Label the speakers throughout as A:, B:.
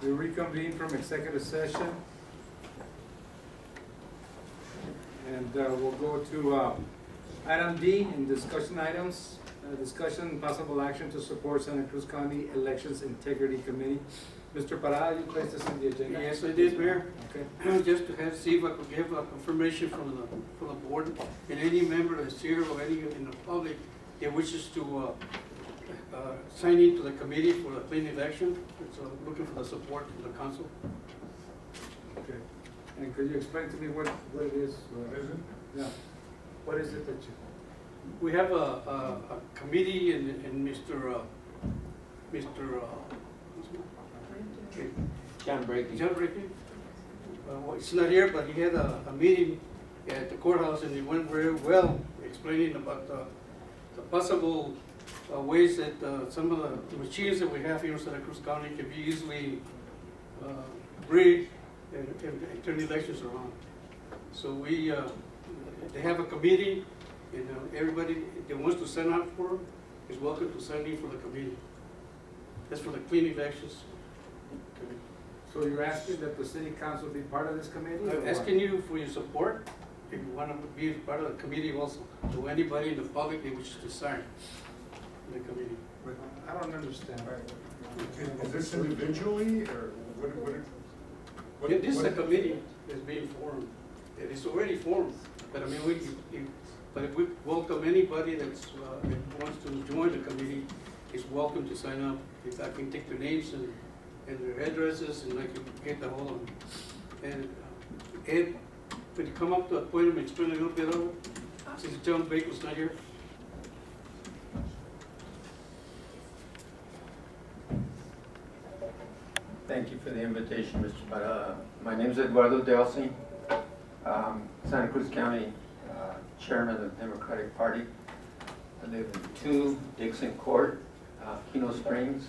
A: We reconvene from executive session. And we'll go to item D in discussion items. Discussion and possible action to support Santa Cruz County Elections Integrity Committee. Mr. Parada, you placed this on the agenda?
B: Yes, I did, Mayor.
A: Okay.
B: Just to see if I could give a confirmation from the board and any member that's here or any in the public that wishes to sign into the committee for the clean election. It's looking for the support from the council.
A: Okay. And could you explain to me what it is?
C: What is it?
A: Yeah. What is it that you?
B: We have a committee and Mr.
D: John Brady.
B: John Ricky. Well, he's not here, but he had a meeting at the courthouse and it went very well, explaining about the possible ways that some of the machines that we have here in Santa Cruz County can be easily rigged and turn elections around. So they have a committee, and everybody that wants to sign up for it is welcome to sign in for the committee. That's for the clean elections.
A: So you're asking that the city council be part of this committee? or
B: I'm
A: what?
B: asking you for your support, if you want to be part of the committee also, to anybody in the public that wishes to sign in the committee.
A: I don't understand.
C: Is this individually, or what?
B: This is a committee that's being formed. It is already formed, but I mean, but if we welcome anybody that wants to join the committee, is welcome to sign up. If I can take their names and their addresses, and I can get the whole of them. And Ed, could you come up to a point and explain a little bit of it, since John Baker's not here?
D: Thank you for the invitation, Mr. Parada. My name is Eduardo Delcy, Santa Cruz County Chairman of the Democratic Party. I live in 2 Dixon Court, Keno Springs.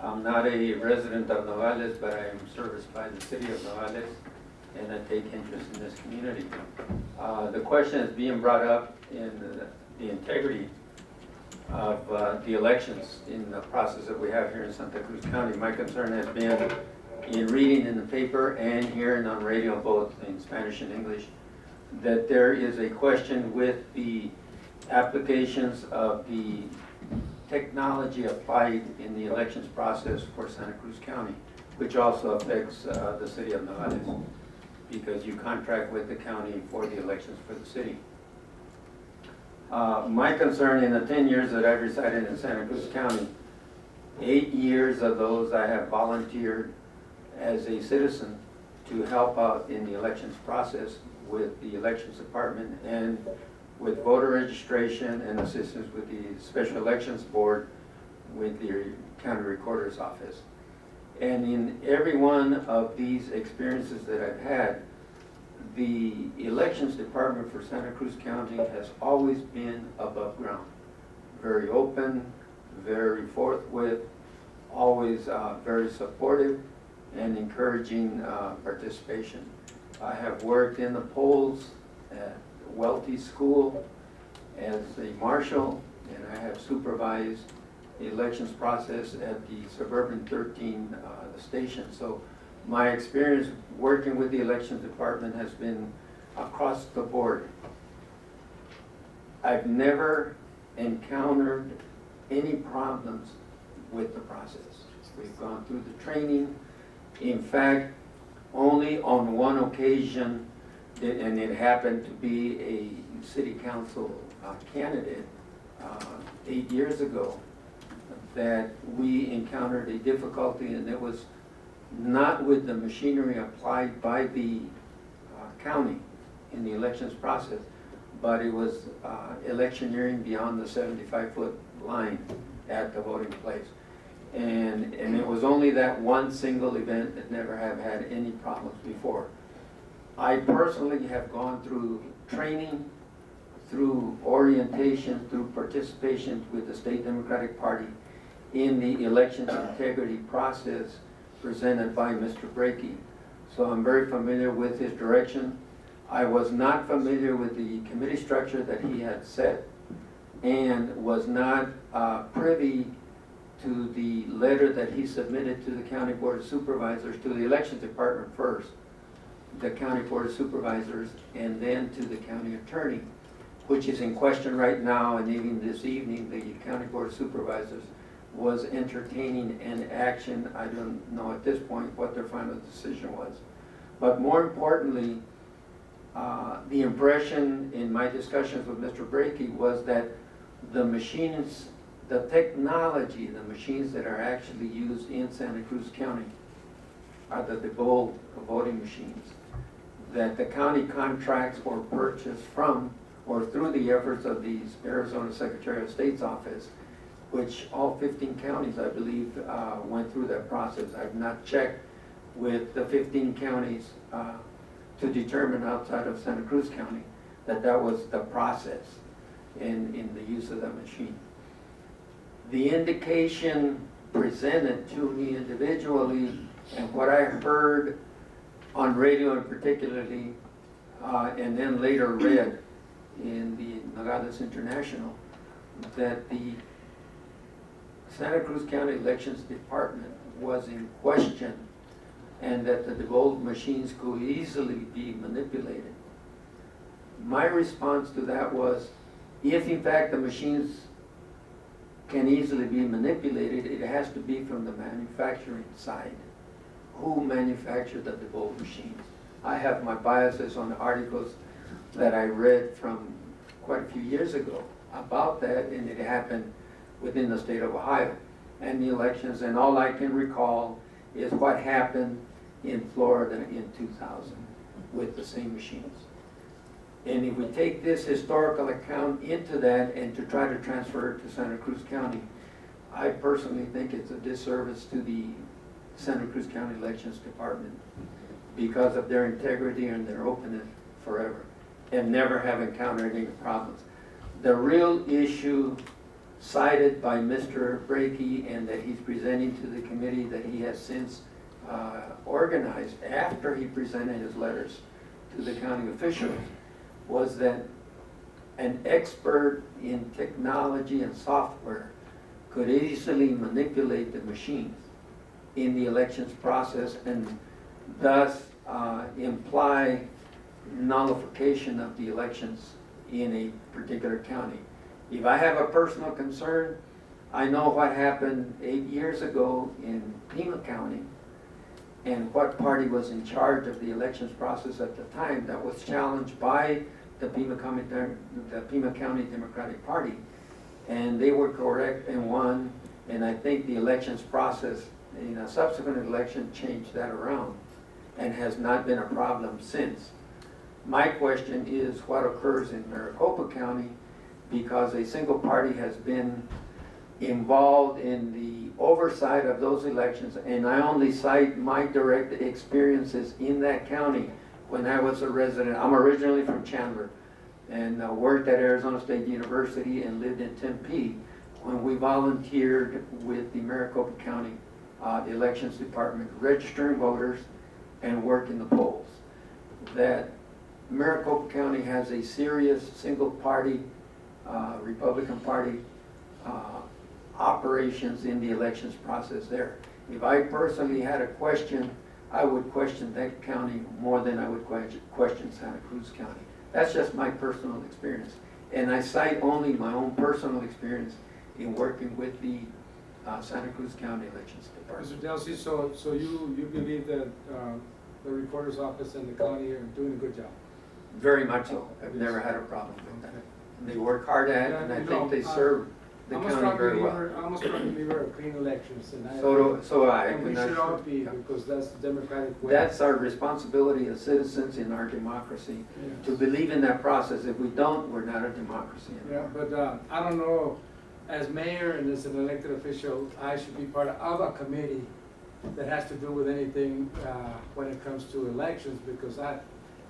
D: I'm not a resident of Nogales, but I am serviced by the city of Nogales, and I take interest in this community. The question is being brought up in the integrity of the elections in the process that we have here in Santa Cruz County. My concern has been in reading in the paper and hearing on radio, both in Spanish and English, that there is a question with the applications of the technology applied in the elections process for Santa Cruz County, which also affects the city of Nogales, because you contract with the county for the elections for the city. My concern in the 10 years that I've resided in Santa Cruz County, 8 years of those I have volunteered as a citizen to help out in the elections process with the elections department and with voter registration and assistance with the Special Elections Board with the County Recorder's Office. And in every one of these experiences that I've had, the elections department for Santa Cruz County has always been above ground. Very open, very forthwith, always very supportive and encouraging participation. I have worked in the polls at Welty School as a marshal, and I have supervised the elections process at the Suburban 13 the station. So my experience working with the elections department has been across the board. I've never encountered any problems with the process. We've gone through the training. In fact, only on one occasion, and it happened to be a city council candidate 8 years ago, that we encountered a difficulty, and it was not with the machinery applied by the county in the elections process, but it was electioneering beyond the 75-foot line at the voting place. And it was only that one single event that never have had any problems before. I personally have gone through training, through orientation, through participation with the State Democratic Party in the elections integrity process presented by Mr. Brakey. So I'm very familiar with his direction. I was not familiar with the committee structure that he had set, and was not privy to the letter that he submitted to the County Board of Supervisors, to the Elections Department first, the County Board of Supervisors, and then to the County Attorney, which is in question right now, and even this evening, the County Board of Supervisors was entertaining an action. I don't know at this point what their final decision was. But more importantly, the impression in my discussions with Mr. Brakey was that the machines, the technology, the machines that are actually used in Santa Cruz County are the DeBold voting machines that the county contracts or purchase from or through the efforts of the Arizona Secretary of State's office, which all 15 counties, I believe, went through that process. I've not checked with the 15 counties to determine outside of Santa Cruz County that that was the process in the use of that machine. The indication presented to me individually and what I heard on radio and particularly, and then later read in the Nogales International, that the Santa Cruz County Elections Department was in question and that the DeBold machines could easily be manipulated. My response to that was, if in fact the machines can easily be manipulated, it has to be from the manufacturing side. Who manufactured the DeBold machines? I have my biases on the articles that I read from quite a few years ago about that, and it happened within the state of Ohio and the elections, and all I can recall is what happened in Florida in 2000 with the same machines. And if we take this historical account into that and to try to transfer it to Santa Cruz County, I personally think it's a disservice to the Santa Cruz County Elections Department because of their integrity and their openness forever and never have encountered any problems. The real issue cited by Mr. Brakey and that he's presenting to the committee that he has since organized after he presented his letters to the county officials was that an expert in technology and software could easily manipulate the machines in the elections process and thus imply nullification of the elections in a particular county. If I have a personal concern, I know what happened 8 years ago in Pima County and what party was in charge of the elections process at the time that was challenged by the Pima County Democratic Party. And they were correct and won, and I think the elections process in a subsequent election changed that around and has not been a problem since. My question is what occurs in Maricopa County because a single party has been involved in the oversight of those elections, and I only cite my direct experiences in that county when I was a resident. I'm originally from Chandler and worked at Arizona State University and lived in Tempe when we volunteered with the Maricopa County the elections department, registering voters and working the polls. That Maricopa County has a serious single party, Republican Party operations in the elections process there. If I personally had a question, I would question that county more than I would question Santa Cruz County. That's just my personal experience. And I cite only my own personal experience in working with the Santa Cruz County Elections Department.
A: Mr. Delcy, so you believe that the recorder's office and the county are doing a good job?
D: Very much so. I've never had a problem with that. They work hard at it, and I think they serve the county very well.
A: I'm a strong believer of clean elections, and we should all be, because that's the democratic way.
D: That's our responsibility as citizens in our democracy, to believe in that process. If we don't, we're not a democracy anymore.
A: Yeah, but I don't know, as mayor and as an elected official, I should be part of a committee that has to do with anything when it comes to elections, because I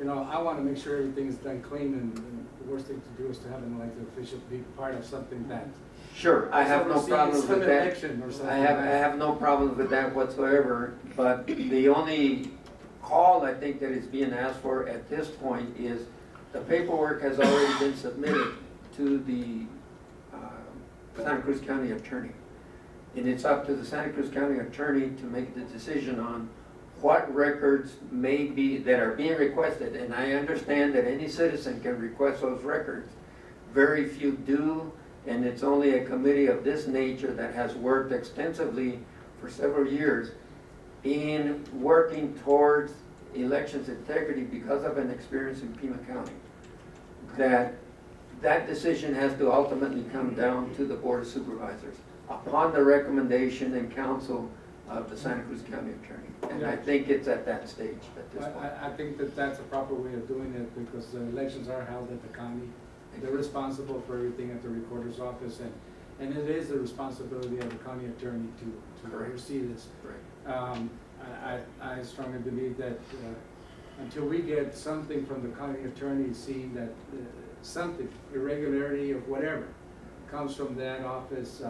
A: want to make sure everything is done clean, and the worst thing to do is to have an elected official be part of something that.
D: Sure, I have no problems with that. I have no problems with that whatsoever, but the only call I think that is being asked for at this point is the paperwork has already been submitted to the Santa Cruz County Attorney. And it's up to the Santa Cruz County Attorney to make the decision on what records may be, that are being requested. And I understand that any citizen can request those records. Very few do, and it's only a committee of this nature that has worked extensively for several years in working towards elections integrity because of an experience in Pima County. That decision has to ultimately come down to the Board of Supervisors upon the recommendation and counsel of the Santa Cruz County Attorney. And I think it's at that stage at this point.
A: I think that that's a proper way of doing it, because the elections are held at the county. They're responsible for everything at the recorder's office, and it is the responsibility of the county attorney to
D: Correct.
A: oversee this.
D: Right.
A: I strongly believe that until we get something from the county attorney seeing that something, irregularity or whatever, comes from that office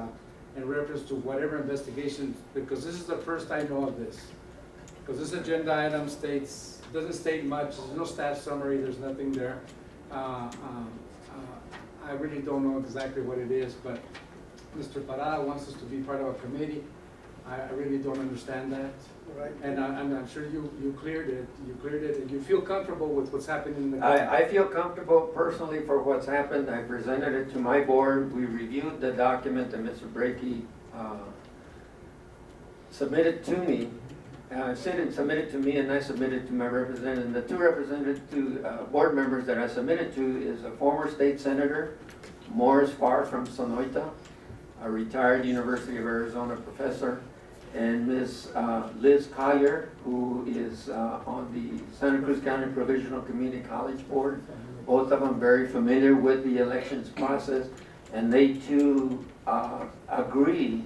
A: in reference to whatever investigation, because this is the first I know of this. Because this agenda item doesn't state much, there's no staff summary, there's nothing there. I really don't know exactly what it is, but Mr. Parada wants us to be part of a committee. I really don't understand that.
B: Right.
A: And I'm sure you cleared it, and you feel comfortable with what's happening in the.
D: I feel comfortable personally for what's happened. I presented it to my board. We reviewed the document that Mr. Brakey submitted to me. Submitted to me, and I submitted to my representative. And the two board members that I submitted to is a former state senator, Morris Farr from Sonoita, a retired University of Arizona professor, and Ms. Liz Collier, who is on the Santa Cruz County Provisional Community College Board. Both of them very familiar with the elections process, and they too agree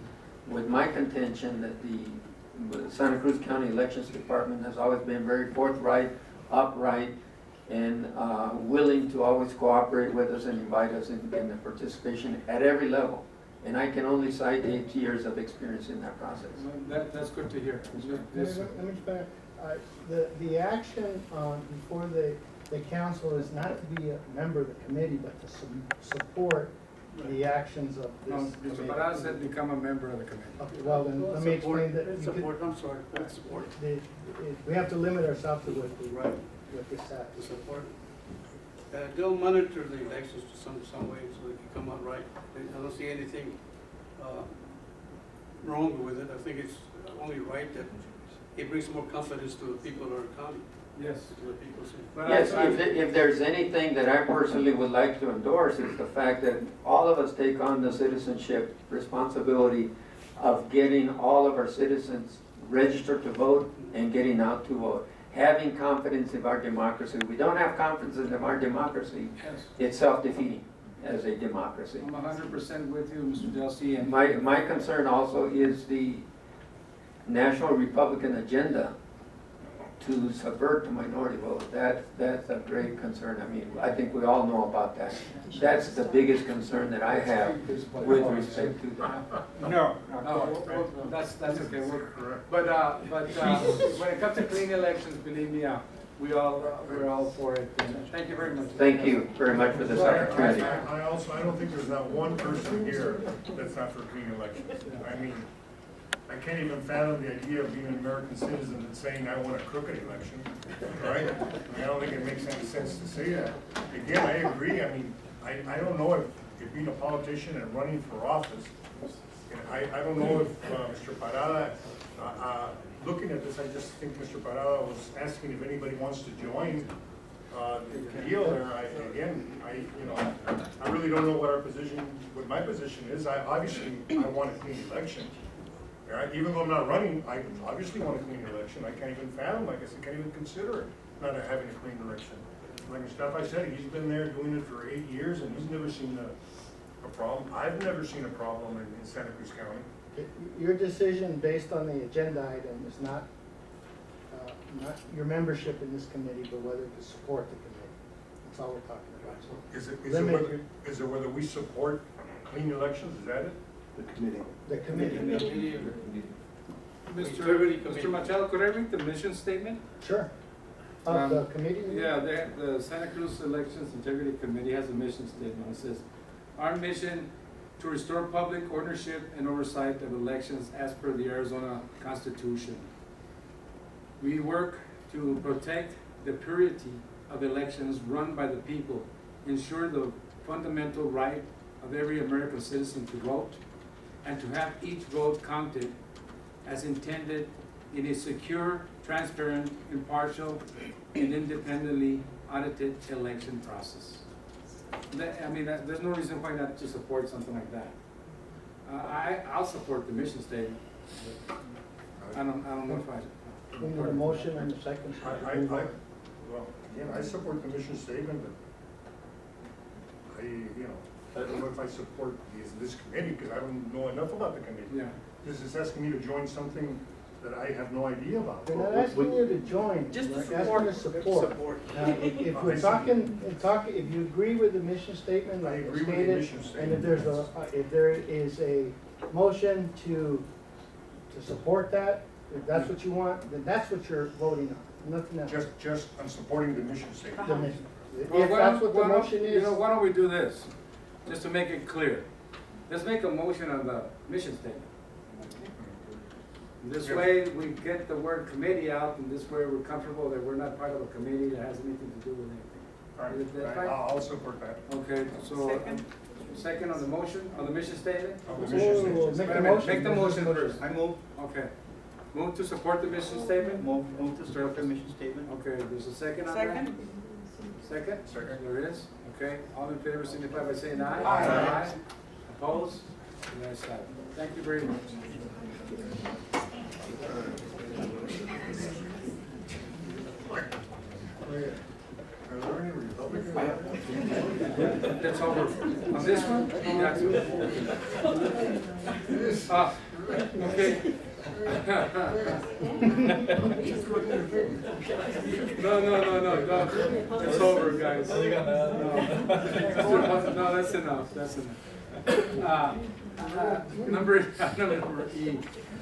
D: with my contention that the Santa Cruz County Elections Department has always been very forthright, upright, and willing to always cooperate with us and invite us in the participation at every level. And I can only cite 8 years of experience in that process.
A: That's good to hear.
E: Let me just back. The action before the council is not to be a member of the committee, but to support the actions of
A: No,
E: this
A: Mr.
E: committee.
A: Parada said become a member of the committee.
E: Okay, well, then, let me explain that.
B: It's support, I'm sorry, it's support.
E: We have to limit ourselves to what
B: Right.
E: this says.
B: The support. They'll monitor the elections to some way so they can come out right. I don't see anything wrong with it. I think it's only right that it brings more confidence to the people of our county,
A: Yes.
B: to the people.
A: But
D: Yes,
A: I-
D: if there's anything that I personally would like to endorse is the fact that all of us take on the citizenship responsibility of getting all of our citizens registered to vote and getting out to vote. Having confidence in our democracy. We don't have confidence in our democracy,
A: Yes.
D: it's self-defeating as a democracy.
A: I'm 100% with you, Mr. Delsey, and
D: My concern also is the National Republican agenda to subvert the minority vote. That's a great concern. I mean, I think we all know about that. That's the biggest concern that I have with respect to that.
A: No, that's okay. But when it comes to clean elections, believe me, we're all for it. And thank you very much.
D: Thank you very much for this opportunity.
C: I don't think there's not one person here that's not for clean elections. I mean, I can't even fathom the idea of being an American citizen and saying I want a crooked election, right? I don't think it makes any sense to say that. Again, I agree. I mean, I don't know if being a politician and running for office, I don't know if Mr. Parada, looking at this, I just think Mr. Parada was asking if anybody wants to join the deal there. I really don't know what my position is. Obviously, I want a clean election. Right? Even though I'm not running, I obviously want a clean election. I can't even fathom, I guess I can't even consider not having a clean election. Like Mustafa said, he's been there doing it for 8 years and he's never seen a problem. I've never seen a problem in Santa Cruz County.
E: Your decision based on the agenda item is not your membership in this committee, but whether to support the committee. That's all we're talking about.
C: Is it whether we support clean elections? Is that it?
E: The committee.
A: Mr. Machado, could I read the mission statement?
E: Sure. Of the committee?
A: Yeah, the Santa Cruz Elections Integrity Committee has a mission statement. It says, our mission to restore public ownership and oversight of elections as per the Arizona Constitution. We work to protect the purity of elections run by the people, ensure the fundamental right of every American citizen to vote, and to have each vote counted as intended in a secure, transparent, impartial, and independently audited election process. There's no reason why not to support something like that. I'll support the mission statement. But I don't know if I.
E: We need a motion and a second.
C: Well, again, I support the mission statement, but I don't know if I support this committee, because I don't know enough about the committee.
A: Yeah.
C: This is asking me to join something that I have no idea about.
E: We're not asking you to join,
B: Just
E: we're
B: to
E: asking to
B: support.
E: support. Now, if we're talking, if you agree with the mission statement,
C: I
E: like
C: agree with the
E: stated,
C: mission
E: and
C: statement.
E: if there is a motion to support that, if that's what you want, then that's what you're voting on, nothing else.
C: Just, I'm supporting the mission statement.
E: The mission.
A: Well,
E: If that's what the motion is.
A: Why don't we do this, just to make it clear? Let's make a motion on the mission statement. This way, we get the word committee out, and this way we're comfortable that we're not part of a committee that has anything to do with anything.
C: All
A: Is that
C: right,
A: fine?
C: I'll support that.
A: Okay, so, second on the motion, on the mission statement?
C: Of the mission
E: Oh,
C: statement.
E: make
A: Wait
E: the
A: a minute,
E: motion.
A: make the motion first.
F: I move,
A: Okay. Move to support the mission statement?
F: move to support the mission statement.
A: Okay, there's a second on that?
B: Second?
A: Second?
C: Second.
A: There is, okay. All in favor signify by saying aye.
C: Aye.
A: Opposed? The ayes have it. Thank you very much.
C: Are there any Republicans?
A: That's over. On this one, that's it. Okay. No. It's over, guys. No, that's enough, that's enough. Number E,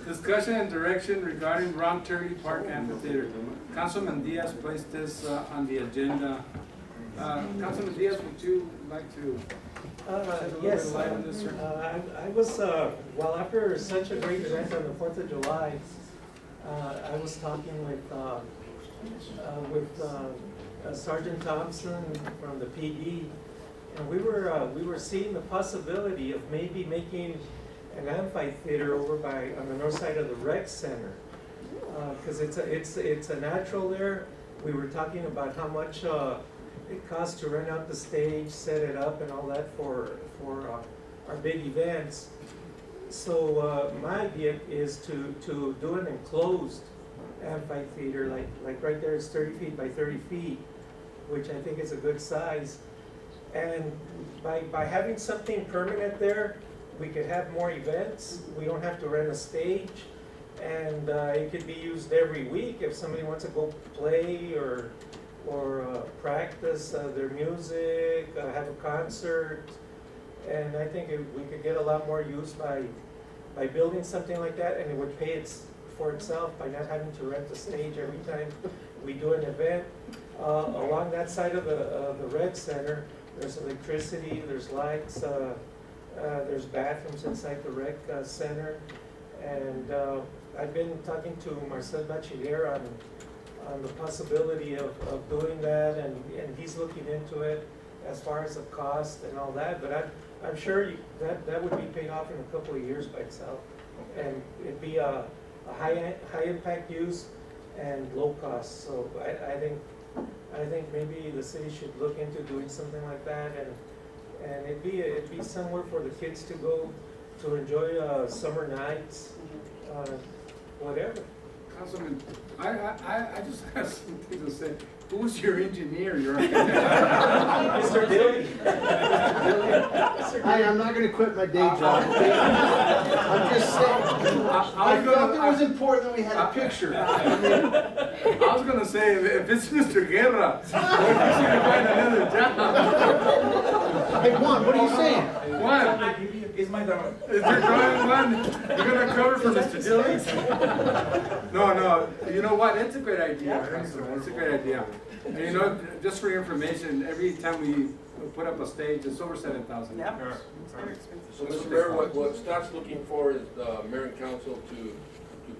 A: discussion and direction regarding Ron Turley Park Amphitheater. Councilman Diaz placed this on the agenda. Councilman Diaz, would you like to shed a little bit of light on this, sir?
G: I was, well, after such a great event on the 4th of July, I was talking with Sergeant Thompson from the PD, and we were seeing the possibility of maybe making an amphitheater over on the north side of the rec center, because it's a natural there. We were talking about how much it costs to rent out the stage, set it up, and all that for our big events. So my idea is to do an enclosed amphitheater, like right there is 30 feet by 30 feet, which I think is a good size. And by having something permanent there, we could have more events. We don't have to rent a stage, and it could be used every week if somebody wants to go play or practice their music, have a concert. And I think we could get a lot more use by building something like that, and it would pay for itself by not having to rent the stage every time we do an event. Along that side of the rec center, there's electricity, there's lights, there's bathrooms inside the rec center. And I've been talking to Marcel Bachiller on the possibility of doing that, and he's looking into it as far as the cost and all that. But I'm sure that would be paid off in a couple of years by itself, and it'd be a high impact use and low cost. So I think maybe the city should look into doing something like that, and it'd be somewhere for the kids to go to enjoy summer nights, whatever.
A: Councilman, I just have something to say. Who's your engineer? Your
G: Mr. Dilly.
E: Hi, I'm not gonna quit my day job, okay? I'm just saying, I felt it was important that we had a picture.
A: I was gonna say, if it's Mr. Guerra, he's gonna find another job.
E: Hey, Juan, what are you saying?
A: Juan,
G: He's my dog.
A: Is there drawing one? You're gonna cover for Mr. Dilly? No, you know what, it's a great idea, Councilman. It's a great idea. And you know, just for your information, every time we put up a stage, it's over $7,000.
F: Yep.
C: Yeah.
F: It's very expensive.
H: So, Mr. Mayor, what staff's looking for is the mayor and council to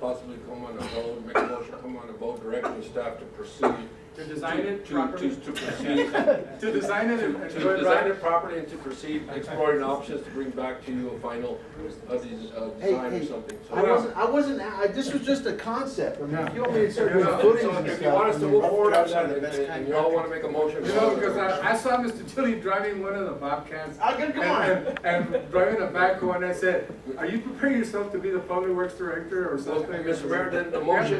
H: possibly come on a vote, make a motion, come on a vote, directing staff to proceed.
A: To design it
H: to
A: properly?
H: To proceed.
A: To design it and
H: To
A: do it
H: design
A: right?
H: it properly and to proceed exploring options to bring back to you a final, design or something. So,
E: This was just a concept. I mean, if
A: Yeah.
E: you want me to start
H: Yeah,
E: doing footings
H: so
E: and
H: if you want us
E: stuff,
H: to
E: I mean,
H: move forward on
F: Rough draft
H: that,
F: are the best
H: and
F: kind.
H: you all wanna make a motion.
A: You know, because I saw Mr. Tilly driving one of the Bobcats.
E: come on.
A: And driving a backhoe, and I said, are you preparing yourself to be the public works director or
H: Well,
A: something?
H: Mr. Mayor, then the motion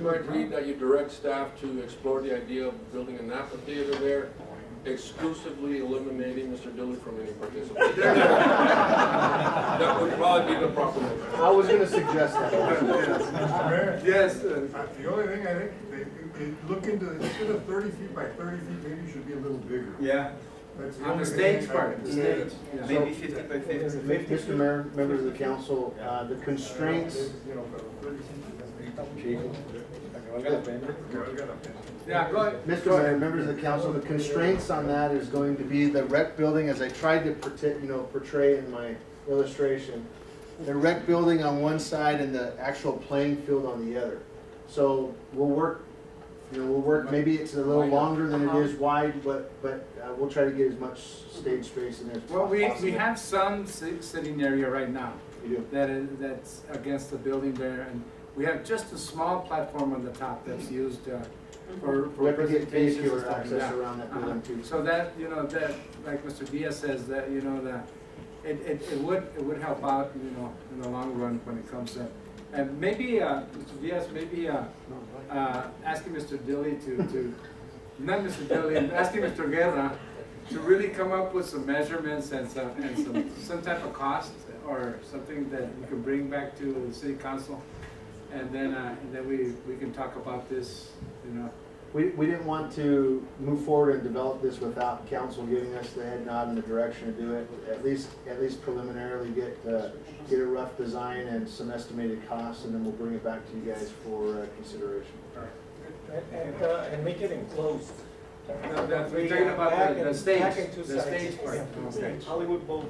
H: might read that you direct staff to explore the idea of building an amphitheater there, exclusively eliminating Mr. Dillard from any participation. That would probably be the proper motion.
E: I was gonna suggest that.
C: Mr. Mayor?
A: Yes,
C: The only thing I think, they look into, instead of 30 feet by 30 feet, maybe it should be a little bigger.
F: Yeah,
C: That's
A: on
C: only
A: the
C: thing
A: stage
C: I
A: part,
C: can
A: the
C: say.
A: stage. yeah.
F: maybe 50 by 50.
E: Mr. Mayor, members of the council, the constraints,
C: You know, for 30 feet.
A: Yeah, go ahead.
E: Mr. Mayor, members of the council, the constraints on that is going to be the rec building, as I tried to portray in my illustration. The rec building on one side and the actual playing field on the other. So we'll work, maybe it's a little longer than it is wide, but we'll try to get as much stage space in there as
A: Well,
E: possible.
A: we have some sitting area right now
E: We do.
A: that's against the building there, and we have just a small platform on the top that's used for
E: We have to get
A: presentations and
E: vehicular
A: stuff.
E: access
A: yeah.
E: around that building too.
A: So that, that, like Mr. Diaz says, that, that it would help out, in the long run when it comes to, and maybe, Mr. Diaz, maybe, asking Mr. Dilly to, not Mr. Dilly, asking Mr. Guerra to really come up with some measurements and some type of cost or something that we can bring back to the city council. And then we can talk about this,
E: We didn't want to move forward and develop this without council giving us the head nod and the direction to do it. At least preliminarily get a rough design and some estimated costs, and then we'll bring it back to you guys for consideration.
G: And make it enclosed.
A: We're talking about the
G: Back
A: stage,
G: and two
A: the
G: sides.
A: stage part.
G: Yeah.
A: Okay.
F: Hollywood Bowl.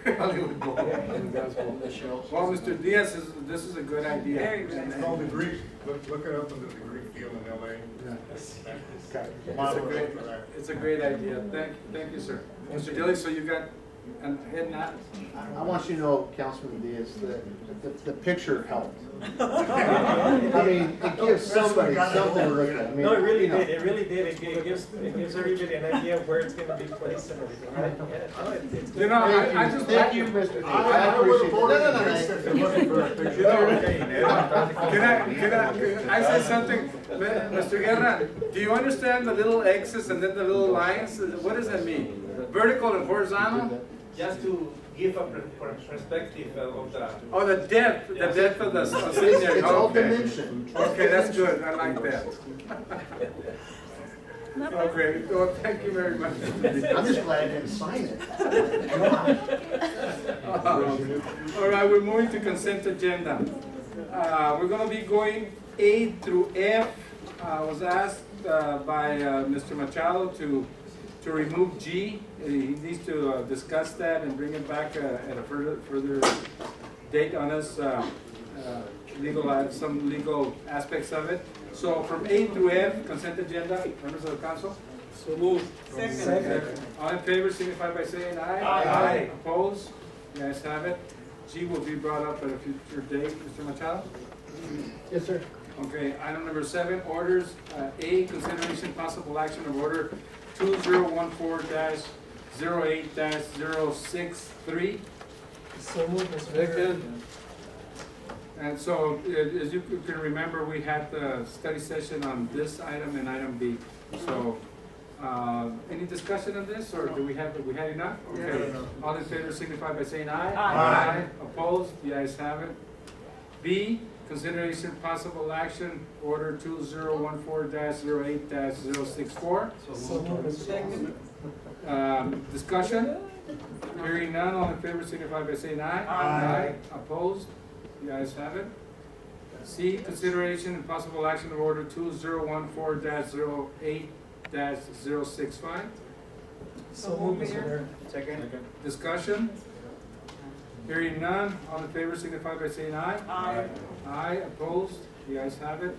A: Hollywood Bowl. Well, Mr. Diaz, this is a good idea.
F: Very good.
C: It's called the Greek, look it up under the Greek deal in LA.
A: Yeah. It's a great idea. Thank you, sir. Mr. Dilly, so you got a head nod?
E: I want you to know, Councilman Diaz, that the picture helped. I mean, it gives somebody something to look at. I mean,
G: No, it really
E: you know.
G: did, it really did, it gives everybody an idea of where it's gonna be placed and everything, right? Yeah, no, it's good.
A: I just
E: Thank
A: like
E: you,
A: it.
E: Mr. Diaz.
C: I
E: I
C: would
E: appreciate
C: have voted
E: it.
C: against if it wasn't for a picture.
A: Can I say something? Mr. Guerra, do you understand the little X's and then the little lines? What does that mean? Vertical and horizontal?
I: Just to give a perspective of the.
A: Oh, the depth of the scenery.
E: It's all
A: Okay.
E: dimension.
A: Okay, that's good, I like that. Okay, well, thank you very much.
E: I'm just glad I didn't sign it.
A: All right, we're moving to consent agenda. We're gonna be going A through F. I was asked by Mr. Machado to remove G. He needs to discuss that and bring it back at a further date on us, some legal aspects of it. So from A through F, consent agenda, members of the council?
G: So move.
F: Second.
A: All in favor, signify by saying aye.
G: Aye.
A: Opposed? You guys have it. G will be brought up at a future date. Mr. Machado?
E: Yes, sir.
A: Okay, item number 7, orders. A, consideration possible action of order 2014-08-063.
G: So move, Mr. Mayor.
A: And so, as you can remember, we had the study session on this item and item B. So, any discussion on this, or do we had enough? Okay. All in favor signify by saying aye.
G: Aye.
A: Opposed? The ayes have it. B, consideration possible action, order 2014-08-064.
G: So move, Mr. Mayor.
A: Discussion? Hearing none, all in favor signify by saying aye.
C: Aye.
A: Opposed? The ayes have it. C, consideration and possible action of order 2014-08-065.
G: So moved, Mr. Mayor.
F: Second.
A: Discussion? Hearing none, all in favor signify by saying aye.
F: Aye.
A: Aye, opposed? The ayes have it.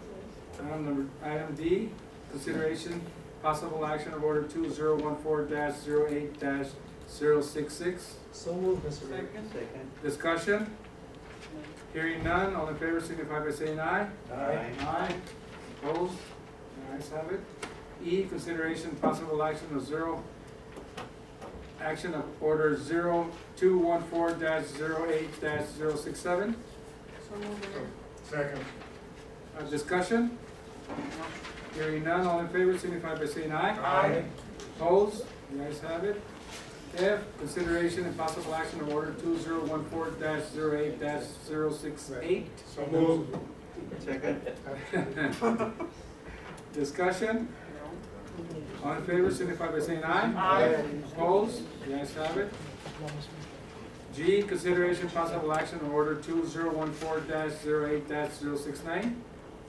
A: Item D, consideration, possible action of order 2014-08-066.
G: So moved, Mr. Mayor.
F: Second.
A: Discussion? Hearing none, all in favor signify by saying aye.
F: Aye.
A: Aye. Opposed? The ayes have it. E, consideration possible action of order 0214-08-067.
C: Second.
A: Discussion? Hearing none, all in favor signify by saying aye.
G: Aye.
A: Opposed? The ayes have it. F, consideration and possible action of order 2014-08-068.
C: So moved.
F: Second.
A: Discussion? All in favor signify by saying aye.
G: Aye.
A: Opposed? The ayes have it. G, consideration possible action of order 2014-08-069.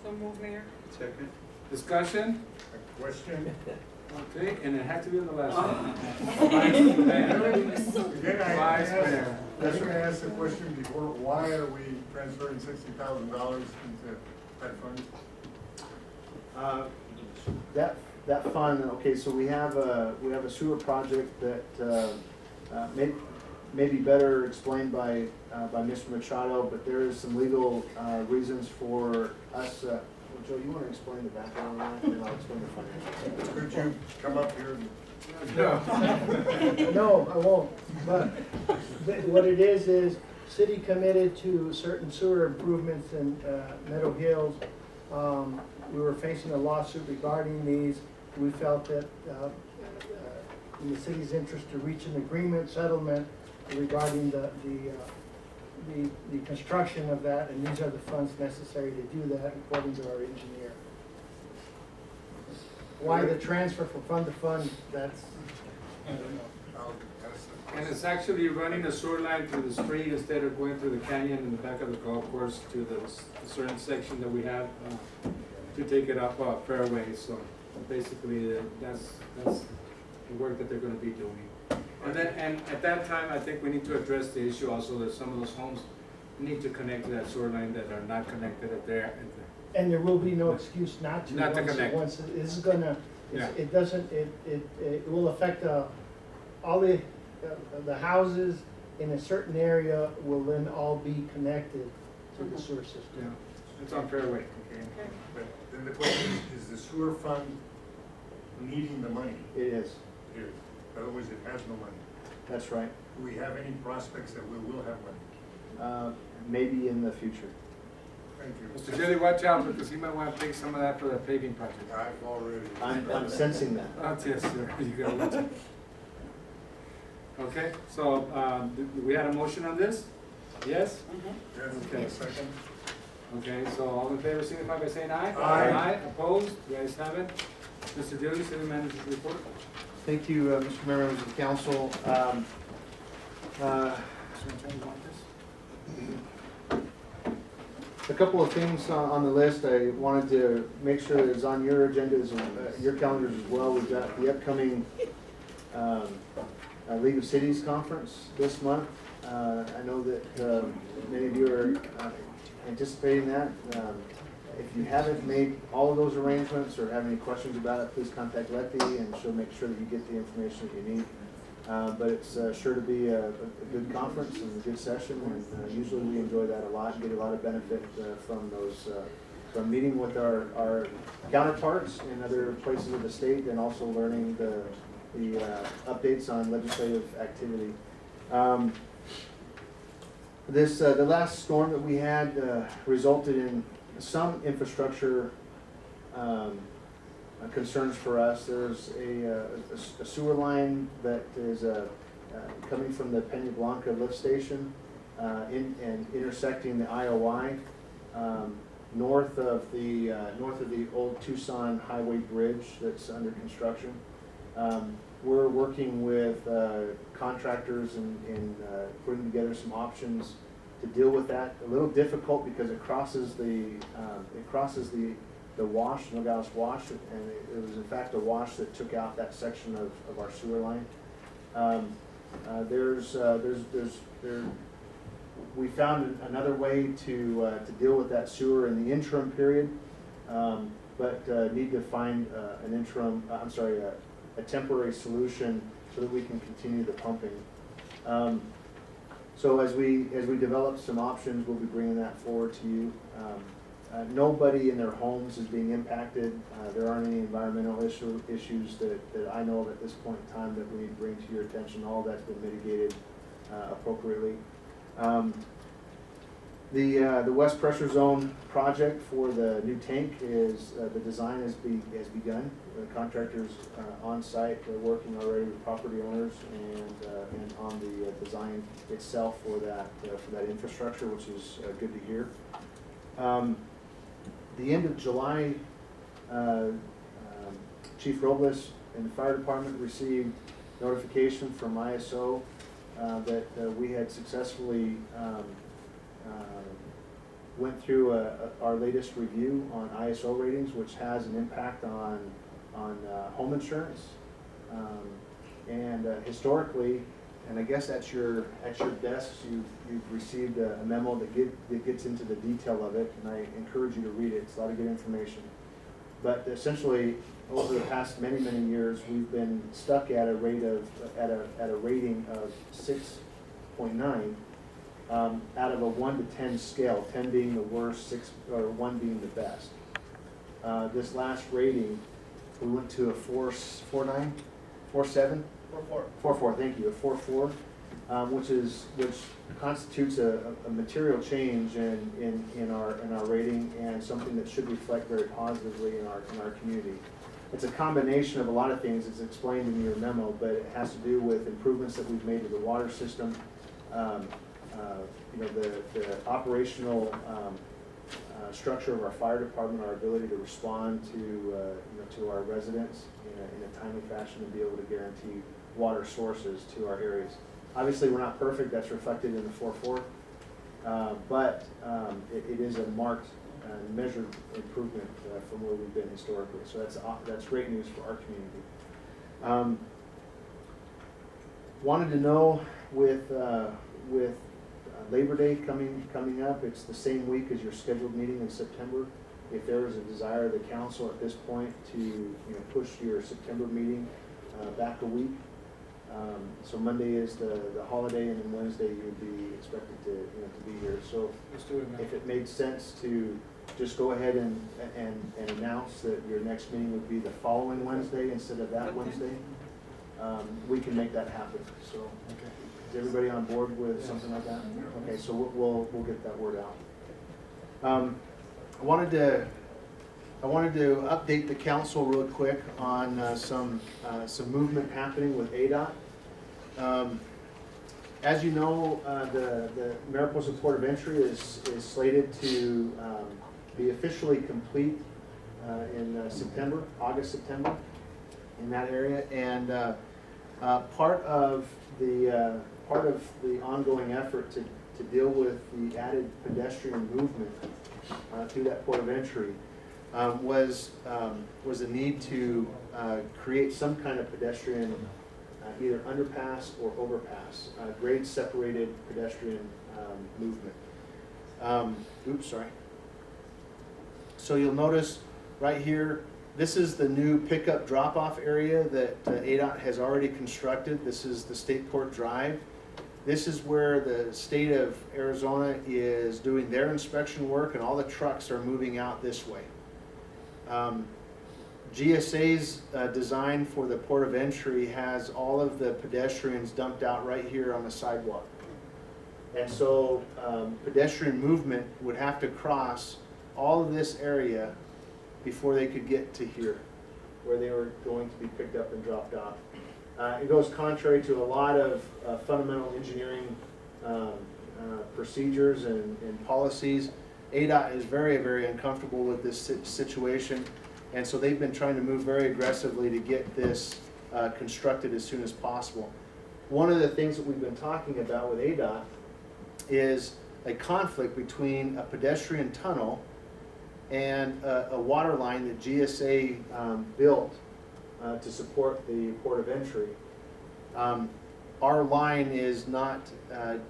J: So move, Mayor.
F: Second.
A: Discussion?
C: A question?
A: Okay, and it had to be on the last one. Vice Mayor.
C: Again, I
A: Vice
C: asked,
A: Mayor.
C: I think I asked the question before, why are we transferring $60,000 into that fund?
E: That fund, okay, so we have a sewer project that may be better explained by Mr. Machado, but there is some legal reasons for us, well, Joe, you want to explain the background on that, and I'll explain the financials.
C: Could you come up here and
K: No, I won't, but what it is city committed to certain sewer improvements in Meadow Hills. We were facing a lawsuit regarding these. We felt that in the city's interest to reach an agreement, settlement regarding the construction of that, and these are the funds necessary to do that according to our engineer. Why the transfer from fund to fund, that's, I don't know.
C: I'll ask the
A: And it's actually running a sewer line through the street instead of going through the canyon in the back of the golf course to the certain section that we have to take it up fairway. So basically, that's the work that they're gonna be doing. And at that time, I think we need to address the issue also that some of those homes need to connect to that sewer line that are not connected at there.
K: And there will be no excuse not to.
A: Not to
K: once-
A: connect.
K: Once, this is gonna,
A: Yeah.
K: it doesn't, it will affect, all the houses in a certain area will then all be connected to the sewer system.
A: Yeah, it's on fairway.
C: Okay, but then the question is the sewer fund needing the money?
E: It is,
C: Here, otherwise it has no money.
E: that's right.
C: Do we have any prospects that we will have money?
E: Maybe in the future.
C: Thank you.
A: Mr. Jelly, watch out because he might want to take some of that for the paving project.
C: I've already.
E: I'm sensing that.
A: Yes, sir, you gotta watch it. Okay, so, we had a motion on this? Yes?
C: Yes,
A: Okay.
C: second.
A: Okay, so all in favor signify by saying aye.
C: Aye.
A: Opposed? The ayes have it. Mr. Dilly, city manager's report.
E: Thank you, Mr. Mayor, members of the council.
A: Mr. Attorney, you want this?
E: A couple of things on the list. I wanted to make sure that it's on your agendas, your calendars as well. We've got the upcoming League of Cities Conference this month. I know that many of you are anticipating that. If you haven't made all of those arrangements or have any questions about it, please contact Letty and she'll make sure that you get the information that you need. But it's sure to be a good conference and a good session, and usually we enjoy that a lot and get a lot of benefit from those, from meeting with our counterparts in other places of the state and also learning the updates on legislative activity. The last storm that we had resulted in some infrastructure concerns for us. There's a sewer line that is coming from the Peña Blanca lift station and intersecting the IOI north of the old Tucson Highway Bridge that's under construction. We're working with contractors and putting together some options to deal with that. A little difficult because it crosses the wash, Nogales wash, and it was in fact a wash that took out that section of our sewer line. We found another way to deal with that sewer in the interim period, but need to find a temporary solution so that we can continue the pumping. So as we develop some options, we'll be bringing that forward to you. Nobody in their homes is being impacted. There aren't any environmental issues that I know of at this point in time that we need to bring to your attention. All that's been mitigated appropriately. The West Pressure Zone project for the new tank is, the design has begun. The contractor's on site, they're working already with property owners and on the design itself for that infrastructure, which is good to hear. The end of July, Chief Robles and the fire department received notification from ISO that we had successfully went through our latest review on ISO ratings, which has an impact on home insurance. And historically, and I guess at your desks, you've received a memo that gets into the detail of it, and I encourage you to read it. It's a lot of good information. But essentially, over the past many years, we've been stuck at a rating of 6.9 out of a 1 to 10 scale, 10 being the worst, 1 being the best. This last rating, we went to a 4.9, 4.7. 4.4, thank you, a 4.4, which constitutes a material change in our rating and something that should reflect very positively in our community. It's a combination of a lot of things. It's explained in your memo, but it has to do with improvements that we've made to the water system, the operational structure of our fire department, our ability to respond to our residents in a timely fashion and be able to guarantee water sources to our areas. Obviously, we're not perfect. That's reflected in the 4.4, but it is a marked measured improvement from where we've been historically. So that's great news for our community. Wanted to know with Labor Day coming up, it's the same week as your scheduled meeting in September. If there is a desire of the council at this point to push your September meeting back a week. So Monday is the holiday, and then Wednesday you would be expected to be here. So
A: Let's do it now.
E: if it made sense to just go ahead and announce that your next meeting would be the following Wednesday instead of that Wednesday, we can make that happen. So is everybody on board with something like that? Okay, so we'll get that word out. I wanted to update the council real quick on some movement happening with ADOT. As you know, the Mariposa Port of Entry is slated to be officially complete in August, September, in that area, and part of the ongoing effort to deal with the added pedestrian movement through that port of entry was a need to create some kind of pedestrian either underpass or overpass, grade separated pedestrian movement. So you'll notice right here, this is the new pickup drop-off area that ADOT has already constructed. This is the State Court Drive. This is where the state of Arizona is doing their inspection work, and all the trucks are moving out this way. GSA's design for the port of entry has all of the pedestrians dumped out right here on the sidewalk. And so pedestrian movement would have to cross all of this area before they could get to here, where they were going to be picked up and dropped off. It goes contrary to a lot of fundamental engineering procedures and policies. ADOT is very, very uncomfortable with this situation, and so they've been trying to move very aggressively to get this constructed as soon as possible. One of the things that we've been talking about with ADOT is a conflict between a pedestrian tunnel and a water line that GSA built to support the port of entry. Our line is not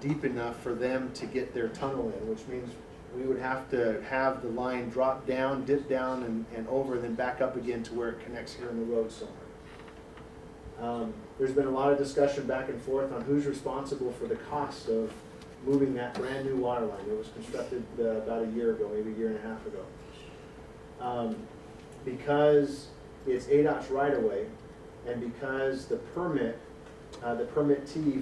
E: deep enough for them to get their tunnel in, which means we would have to have the line drop down, dip down and over, and then back up again to where it connects here in the road somewhere. There's been a lot of discussion back and forth on who's responsible for the cost of moving that brand new water line. It was constructed about a year ago, maybe a year and a half ago. Because it's ADOT's right of way, and because the permittee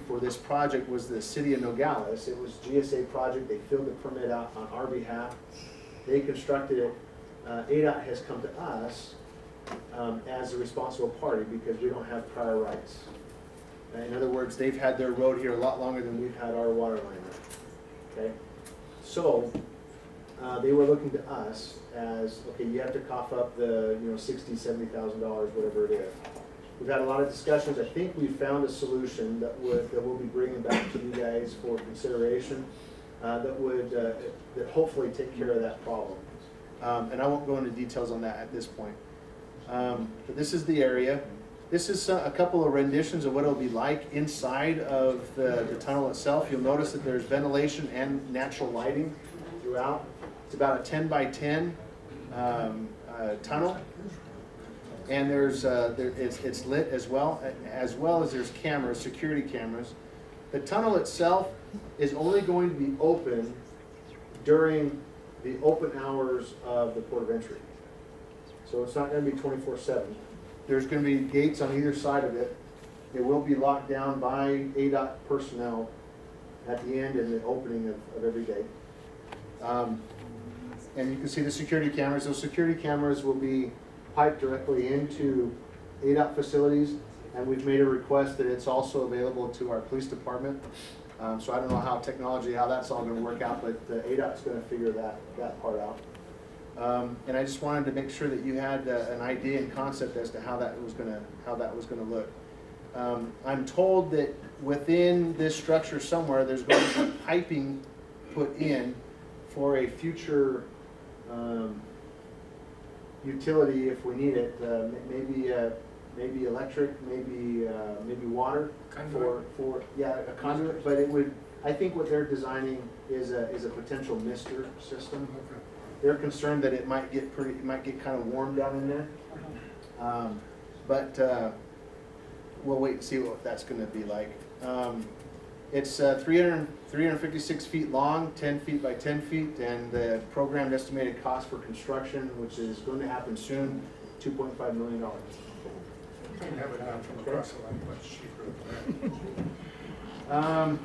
E: for this project was the city of Nogales, it was GSA project, they filled the permit out on our behalf, they constructed it. ADOT has come to us as a responsible party because we don't have prior rights. In other words, they've had their road here a lot longer than we've had our water line. Okay, so they were looking to us as, okay, you have to cough up the $60,000, $70,000, whatever it is. We've had a lot of discussions. I think we found a solution that we'll be bringing back to you guys for consideration that hopefully take care of that problem. And I won't go into details on that at this point. But this is the area. This is a couple of renditions of what it'll be like inside of the tunnel itself. You'll notice that there's ventilation and natural lighting throughout. It's about a 10 by 10 tunnel. And it's lit as well as there's cameras, security cameras. The tunnel itself is only going to be open during the open hours of the port of entry. So it's not going to be 24/7. There's going to be gates on either side of it. It will be locked down by ADOT personnel at the end and the opening of every day. And you can see the security cameras. Those security cameras will be piped directly into ADOT facilities, and we've made a request that it's also available to our police department. So I don't know how that's all going to work out, but ADOT's going to figure that part out. And I just wanted to make sure that you had an idea and concept as to how that was going to look. I'm told that within this structure somewhere, there's going to be piping put in for a future utility if we need it. Maybe electric, maybe water for a conduit. But I think what they're designing is a potential mister system. They're concerned that it might get kind of warm down in there. But we'll wait and see what that's going to be like. It's 356 feet long, 10 feet by 10 feet, and the programmed estimated cost for construction, which is going to happen soon, $2.5 million.
C: You can have it down from across the line much cheaper than that.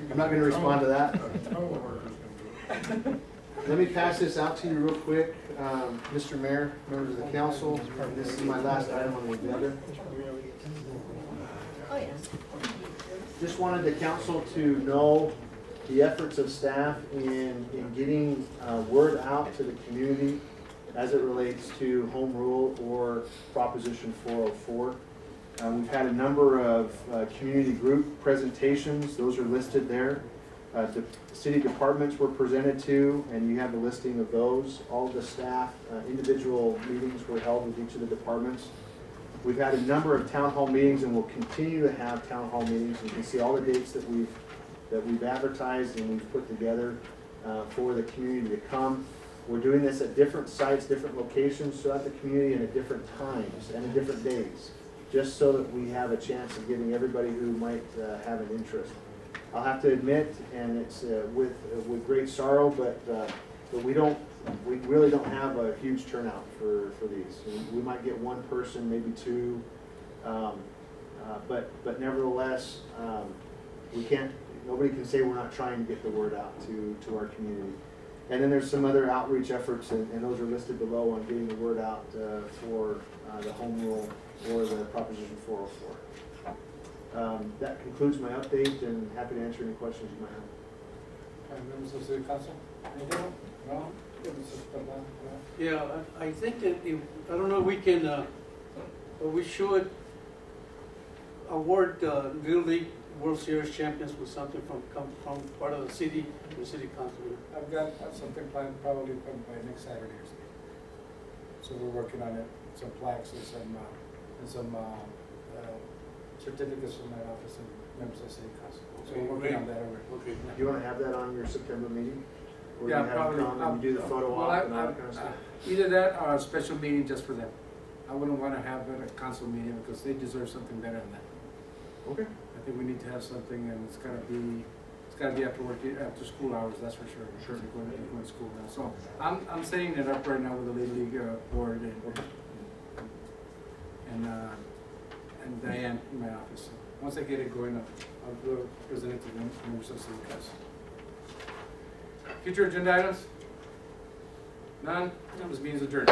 E: I'm not going to respond to that.
C: Tunnel workers can do it.
E: Let me pass this out to you real quick. Mr. Mayor, members of the council, this is my last item on the agenda.
J: Oh, yeah.
E: Just wanted the council to know the efforts of staff in getting word out to the community as it relates to home rule or Proposition 404. We've had a number of community group presentations. Those are listed there. The city departments were presented to, and you have the listing of those. All of the staff, individual meetings were held with each of the departments. We've had a number of town hall meetings, and we'll continue to have town hall meetings. You can see all the dates that we've advertised and we've put together for the community to come. We're doing this at different sites, different locations throughout the community, and at different times and at different days, just so that we have a chance of getting everybody who might have an interest. I'll have to admit, and it's with great sorrow, but we really don't have a huge turnout for these. We might get one person, maybe two, but nevertheless, nobody can say we're not trying to get the word out to our community. And then there's some other outreach efforts, and those are listed below on getting the word out for the home rule or the Proposition 404. That concludes my update, and happy to answer any questions you might have.
A: Members of the city council? Anything? No?
B: Yeah, I think that I don't know, we can But we should award Little League World Series champions with something from part of the city council.
A: I've got something planned probably by next Saturday or something. So we're working on it, some plaques and some certificates from that office and members of the city council. So we're working on that already.
B: Okay.
E: Do you wanna have that on your September meeting? Or
A: Yeah,
E: you have them
A: probably.
E: come and you do the photo
A: Well,
E: op and all that kind of stuff?
A: Either that or a special meeting just for them. I wouldn't wanna have it at a council meeting because they deserve something better than that.
E: Okay.
A: I think we need to have something and it's gotta be after work, after school hours, that's for sure. Because they're going to school now. So I'm setting it up right now with the Little League board and Diane in my office. So once I get it going, I'll go present it to them, members of the city council. Future agenda items? None? This meeting is adjourned.